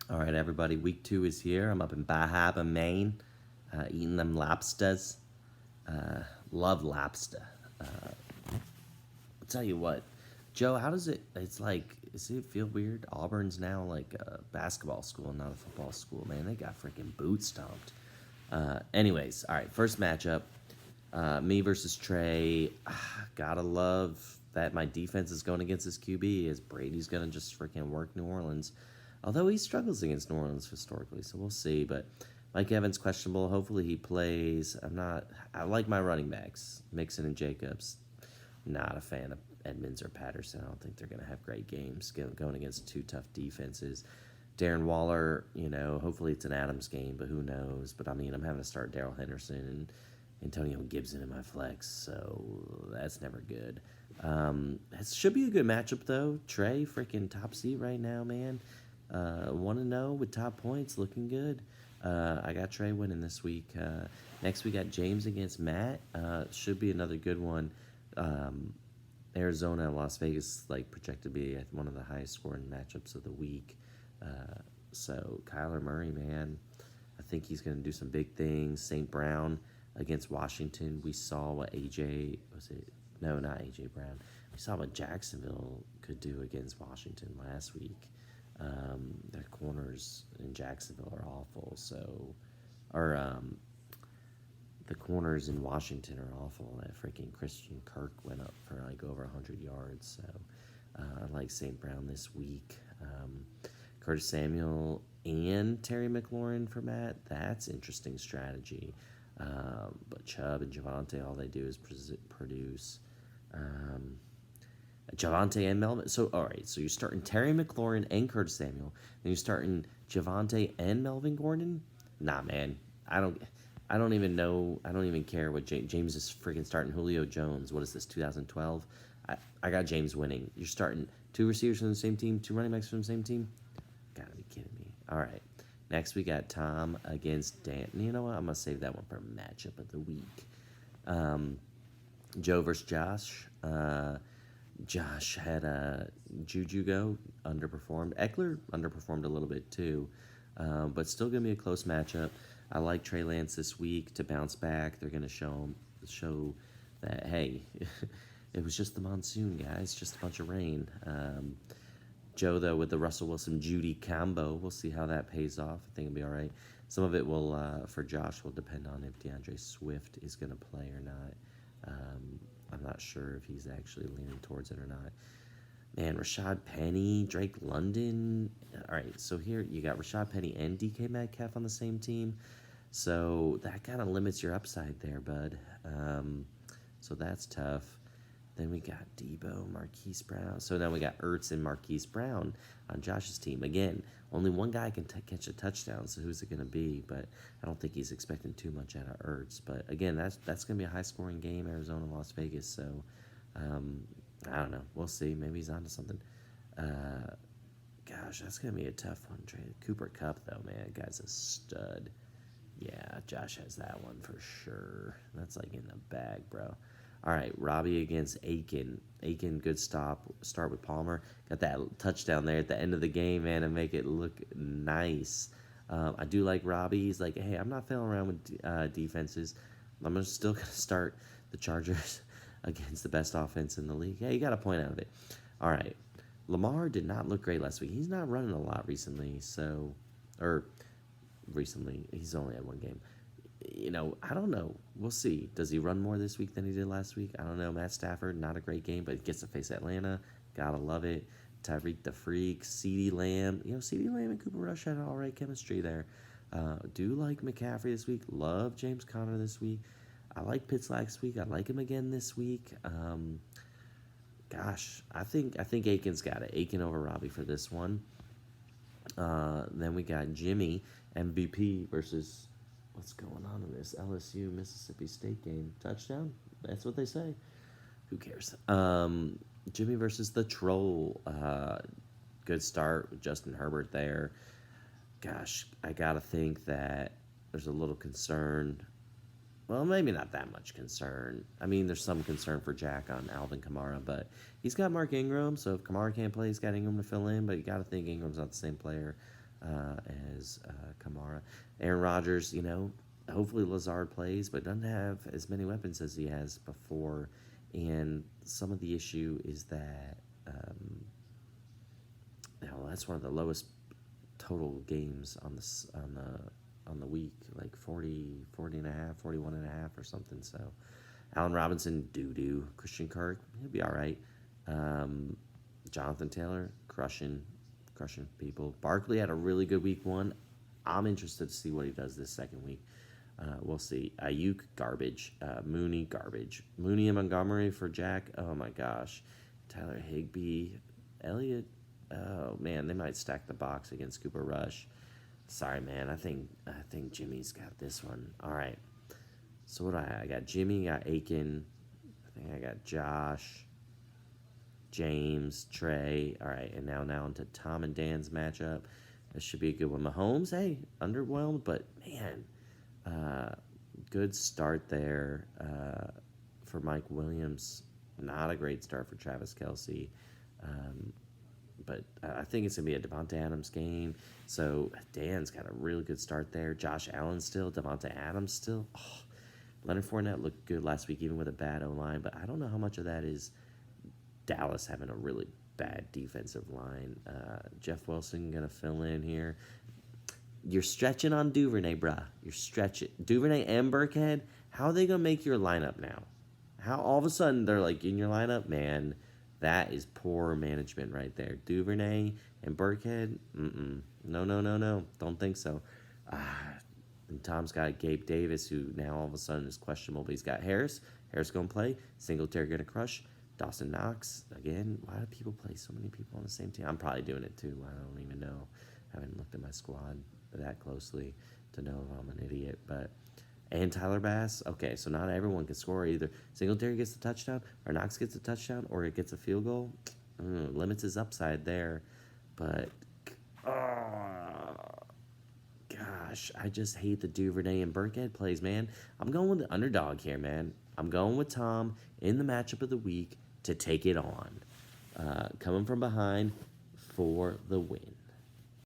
All right, everybody. Week 2 is here. I'm up in Bahaba, Maine, eating them lobsters. Love lobster. I'll tell you what, Joe. How does it? It's like, does it feel weird? Auburn's now like a basketball school, not a football school. Man, they got freaking boot stomped. Anyways, all right. First matchup, me versus Trey. Gotta love that my defense is going against his QB. As Brady's gonna just freaking work New Orleans. Although he struggles against New Orleans historically, so we'll see. But Mike Evans questionable. Hopefully he plays. I'm not. I like my running backs, Mixon and Jacobs. Not a fan of Edmonds or Patterson. I don't think they're going to have great games going against two tough defenses. Darren Waller, hopefully it's an Adams game, but who knows? But I mean, I'm having to start Darrell Henderson and Antonio Gibson in my flex, so that's never good. It should be a good matchup though. Trey, freaking top seed right now, man. 1-0 with top points, looking good. I got Trey winning this week. Next we got James against Matt. Should be another good one. Arizona and Las Vegas like projected to be one of the highest scoring matchups of the week. So Kyler Murray, man, I think he's going to do some big things. St. Brown against Washington. We saw what AJ was it? No, not AJ Brown. We saw what Jacksonville could do against Washington last week. Their corners in Jacksonville are awful. So, or the corners in Washington are awful. That freaking Christian Kirk went up for like over 100 yards. So I like St. Brown this week. Curtis Samuel and Terry McLaurin for Matt. That's interesting strategy. But Chubb and Javante, all they do is produce. Javante and Melvin. So, all right. So you're starting Terry McLaurin and Curtis Samuel. Then you're starting Javante and Melvin Gordon. Nah, man. I don't even know. I don't even care what James is freaking starting. Julio Jones. What is this? 2012. I got James winning. You're starting two receivers from the same team, two running backs from the same team. Gotta be kidding me. All right. Next we got Tom against Dan. You know what? I'm gonna save that one for matchup of the week. Joe versus Josh. Josh had Juju go, underperformed. Eckler underperformed a little bit too, but still going to be a close matchup. I like Trey Lance this week to bounce back. They're going to show that, hey, it was just the monsoon, guys, just a bunch of rain. Joe, though, with the Russell Wilson-Judy combo, we'll see how that pays off. I think it'll be all right. Some of it will, for Josh, will depend on if DeAndre Swift is going to play or not. I'm not sure if he's actually leaning towards it or not. Man, Rashad Penny, Drake London. All right, so here you got Rashad Penny and DK Metcalf on the same team. So that kind of limits your upside there, bud. So that's tough. Then we got Debo, Marquise Brown. So now we got Ertz and Marquise Brown on Josh's team. Again, only one guy can catch a touchdown, so who's it going to be? But I don't think he's expecting too much out of Ertz. But again, that's going to be a high-scoring game, Arizona, Las Vegas. So I don't know. We'll see. Maybe he's onto something. Gosh, that's going to be a tough one. Cooper Kupp, though, man. Guy's a stud. Yeah, Josh has that one for sure. That's like in the bag, bro. All right, Robbie against Aiken. Aiken, good start with Palmer. Got that touchdown there at the end of the game, man, and make it look nice. I do like Robbie. He's like, hey, I'm not failing around with defenses. I'm still going to start the Chargers against the best offense in the league. Yeah, you got a point out of it. All right. Lamar did not look great last week. He's not running a lot recently, he's only had one game. I don't know. We'll see. Does he run more this week than he did last week? I don't know. Matt Stafford, not a great game, but he gets to face Atlanta. Gotta love it. Tyreek the Freak, CeeDee Lamb. CeeDee Lamb and Cooper Rush had all right chemistry there. Do like McCaffrey this week. Love James Conner this week. I like Pitts last week. I like him again this week. Gosh, I think Aiken's got it. Aiken over Robbie for this one. Then we got Jimmy MVP versus what's going on in this LSU Mississippi State game. Touchdown? That's what they say. Who cares? Jimmy versus the Troll. Good start with Justin Herbert there. Gosh, I gotta think that there's a little concern. Well, maybe not that much concern. I mean, there's some concern for Jack on Alvin Kamara, but he's got Mark Ingram, so if Kamara can't play, he's got Ingram to fill in, but you got to think Ingram's not the same player. as Kamara. Aaron Rodgers, hopefully Lazard plays, but doesn't have as many weapons as he has before. And some of the issue is that that's one of the lowest total games on the week, like 40 and a half, 41 and a half or something. So Allen Robinson, doo-doo. Christian Kirk, he'll be all right. Jonathan Taylor, crushing people. Barkley had a really good week one. I'm interested to see what he does this second week. We'll see. Ayuk, garbage. Mooney, garbage. Mooney and Montgomery for Jack. Oh, my gosh. Tyler Higbee. Elliott. Oh, man, they might stack the box against Cooper Rush. Sorry, man. I think Jimmy's got this one. All right. So what do I have? I got Jimmy, I got Aiken. I think I got Josh, James, Trey. All right, and now into Tom and Dan's matchup. This should be a good one. Mahomes, hey, underwhelmed, but man, good start there for Mike Williams. Not a great start for Travis Kelce. But I think it's going to be a Devontae Adams game. So Dan's got a really good start there. Josh Allen still. Devontae Adams still. Oh, Leonard Fournette looked good last week, even with a bad O-line. But I don't know how much of that is Dallas having a really bad defensive line. Jeff Wilson going to fill in here. You're stretching on Duvernay, bruh. You're stretching. Duvernay and Burkhead, how are they going to make your lineup now? How all of a sudden they're like in your lineup? Man, that is poor management right there. Duvernay and Burkhead, no. Don't think so. And Tom's got Gabe Davis, who now all of a sudden is questionable, but he's got Harris. Harris going to play. Singletary going to crush. Dawson Knox, again, why do people play so many people on the same team? I'm probably doing it too. I don't even know. I haven't looked at my squad that closely to know if I'm an idiot. And Tyler Bass, okay, so not everyone can score either. Singletary gets the touchdown, or Knox gets a touchdown, or it gets a field goal. Limits his upside there. But, gosh, I just hate the Duvernay and Burkhead plays, man. I'm going with the underdog here, man. I'm going with Tom in the matchup of the week to take it on. Coming from behind for the win.